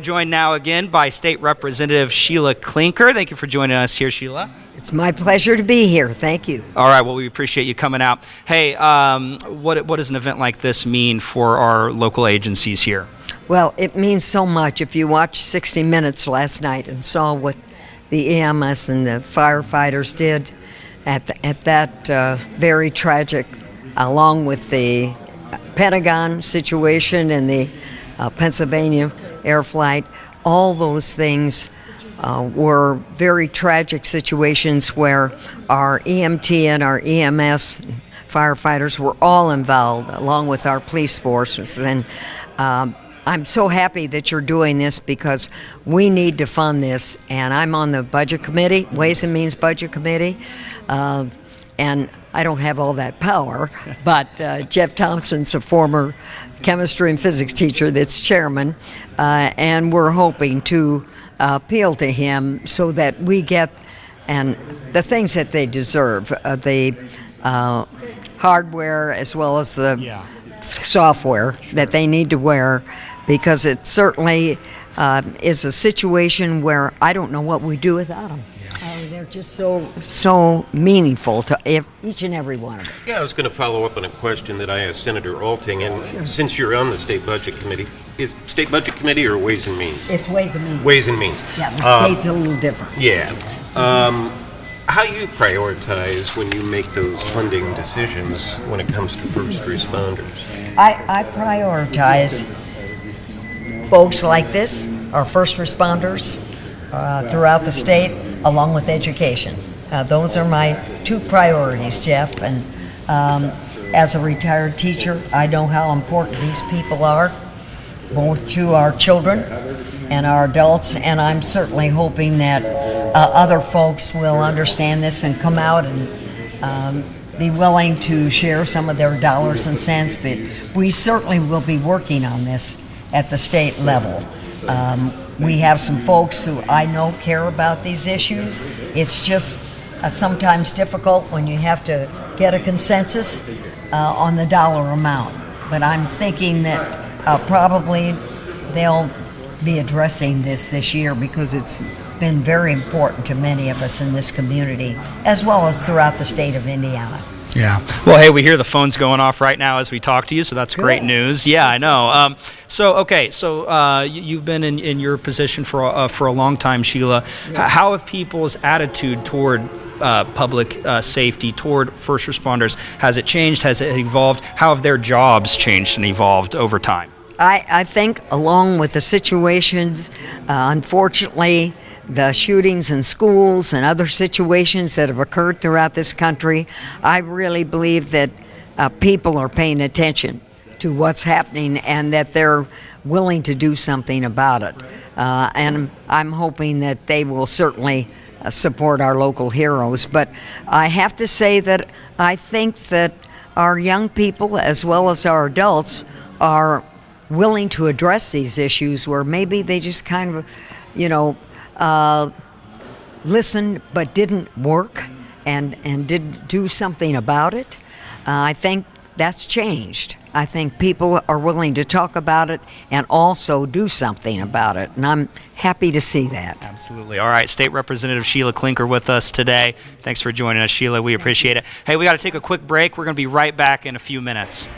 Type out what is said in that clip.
Joined now again by State Representative Sheila Klinker. Thank you for joining us here, Sheila. It's my pleasure to be here. Thank you. All right, well, we appreciate you coming out. Hey, what does an event like this mean for our local agencies here? Well, it means so much. If you watched 60 Minutes last night and saw what the EMS and the firefighters did at that very tragic, along with the Pentagon situation and the Pennsylvania air flight, all those things were very tragic situations where our EMT and our EMS firefighters were all involved, along with our police forces. And I'm so happy that you're doing this because we need to fund this. And I'm on the Budget Committee, Ways and Means Budget Committee, and I don't have all that power, but Jeff Thompson's a former chemistry and physics teacher that's chairman, and we're hoping to appeal to him so that we get and the things that they deserve, the hardware as well as the software that they need to wear, because it certainly is a situation where I don't know what we do without them. They're just so meaningful to each and every one of us. Yeah, I was going to follow up on a question that I asked Senator Alting, and since you're on the State Budget Committee, is State Budget Committee or Ways and Means? It's Ways and Means. Ways and Means. Yeah, the state's a little different. Yeah. How you prioritize when you make those funding decisions when it comes to first responders? I prioritize folks like this, our first responders throughout the state, along with education. Those are my two priorities, Jeff. And as a retired teacher, I know how important these people are, both to our children and our adults. And I'm certainly hoping that other folks will understand this and come out and be willing to share some of their dollars and cents. But we certainly will be working on this at the state level. We have some folks who I know care about these issues. It's just sometimes difficult when you have to get a consensus on the dollar amount. But I'm thinking that probably they'll be addressing this year because it's been very important to many of us in this community, as well as throughout the state of Indiana. Yeah. Well, hey, we hear the phone's going off right now as we talk to you, so that's great news. Yeah, I know. So you've been in your position for a long time, Sheila. How have people's attitude toward public safety, toward first responders, has it changed? Has it evolved? How have their jobs changed and evolved over time? I think along with the situations, unfortunately, the shootings in schools and other situations that have occurred throughout this country, I really believe that people are paying attention to what's happening and that they're willing to do something about it. And I'm hoping that they will certainly support our local heroes. But I have to say that I think that our young people, as well as our adults, are willing to address these issues where maybe they just kind of, listened but didn't work and didn't do something about it. I think that's changed. I think people are willing to talk about it and also do something about it, and I'm happy to see that. Absolutely. All right, State Representative Sheila Klinker with us today. Thanks for joining us, Sheila. We appreciate it. Hey, we got to take a quick break. We're going to be right back in a few minutes.